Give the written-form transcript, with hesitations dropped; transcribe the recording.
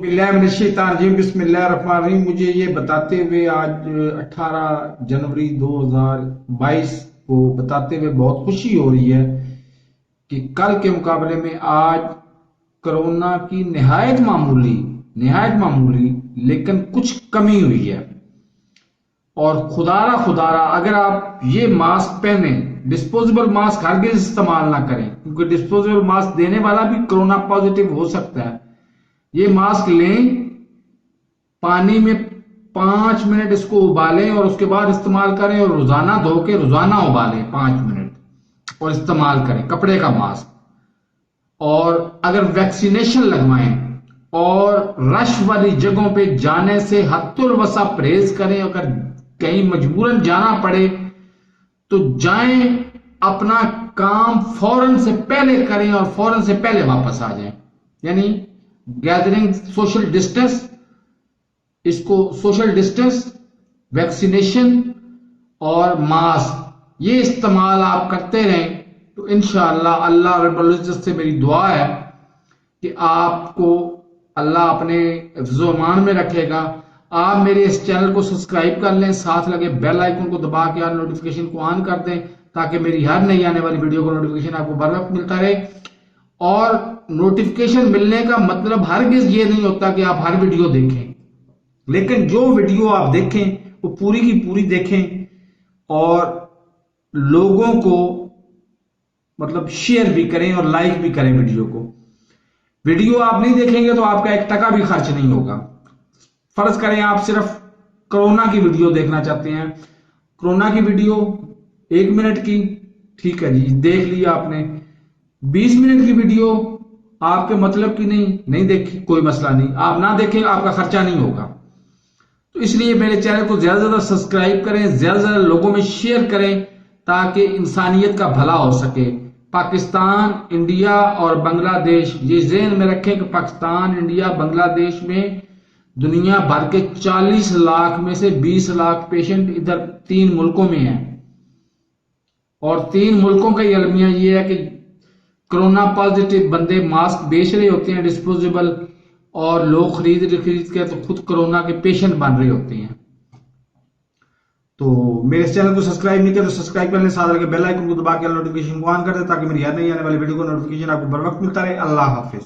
बिस्मिल्लाहिर्रहमानिर्रहीम। मुझे ये बताते हुए आज 18 जनवरी 2022 को बताते हुए बहुत खुशी हो रही है कि कल के मुकाबले में आज कोरोना की निहायत मामूली लेकिन कुछ कमी हुई है। और खुदारा अगर आप ये मास्क पहने, डिस्पोजेबल मास्क हरगिज इस्तेमाल ना करें, क्योंकि डिस्पोजेबल मास्क देने वाला भी कोरोना पॉजिटिव हो सकता है। ये मास्क लें, पानी में 5 मिनट इसको उबालें और उसके बाद इस्तेमाल करें, और रोजाना धो के रोजाना उबालें 5 मिनट और इस्तेमाल करें कपड़े का मास्क। और अगर वैक्सीनेशन लगवाएं और रश वाली जगहों पे जाने से हत्तुल वसा परहेज करें। अगर कहीं मजबूरन जाना पड़े तो जाएं, अपना काम फौरन से पहले करें और फौरन से पहले वापस आ जाएं। यानी गैदरिंग, सोशल डिस्टेंस, वैक्सीनेशन और मास्क, ये इस्तेमाल आप करते रहें तो इंशाअल्लाह अल्लाह रब्बुल इज्जत से मेरी दुआ है कि आपको अल्लाह अपने हिफ्ज़-ओ-अमान में रखेगा। आप मेरे इस चैनल को सब्सक्राइब कर लें, साथ लगे बेल आइकन को दबा के ऑल नोटिफिकेशन को ऑन कर दें, ताकि मेरी हर नई आने वाली वीडियो का नोटिफिकेशन आपको बर वक्त मिलता रहे। और नोटिफिकेशन मिलने का मतलब हरगिज ये नहीं होता कि आप हर वीडियो देखें, लेकिन जो वीडियो आप देखें वो पूरी की पूरी देखें और लोगों को मतलब शेयर भी करें और लाइक भी करें वीडियो को। वीडियो आप नहीं देखेंगे तो आपका 1 टका भी खर्च नहीं होगा। फर्ज करें आप सिर्फ कोरोना की वीडियो देखना चाहते हैं, कोरोना की वीडियो 1 मिनट की, ठीक है जी, देख लिया आपने। 20 मिनट की वीडियो आपके मतलब की नहीं देखी, कोई मसला नहीं, आप ना देखें, आपका खर्चा नहीं होगा। तो इसलिए मेरे चैनल को ज्यादा से ज्यादा सब्सक्राइब करें, ज्यादा से ज्यादा लोगों में शेयर करें, ताकि इंसानियत का भला हो सके। पाकिस्तान, इंडिया और बांग्लादेश, ये ज़हन में रखें कि पाकिस्तान, इंडिया, बांग्लादेश में दुनिया भर के 40 लाख में से 20 लाख पेशेंट इधर 3 मुल्कों में हैं। और 3 मुल्कों का ये अलमिया ये है कि कोरोना पॉजिटिव बंदे मास्क बेच रहे होते हैं डिस्पोजेबल, और लोग खरीद के तो खुद कोरोना के पेशेंट बन रहे होते हैं। तो मेरे चैनल को सब्सक्राइब नहीं किया तो सब्सक्राइब कर लें, साथ लगे बेल आइकन को दबा के नोटिफिकेशन को ऑन कर दें, ताकि मेरी हर नई आने वाली वीडियो को नोटिफिकेशन आपको बर वक्त मिलता रहे। अल्लाह हाफिज।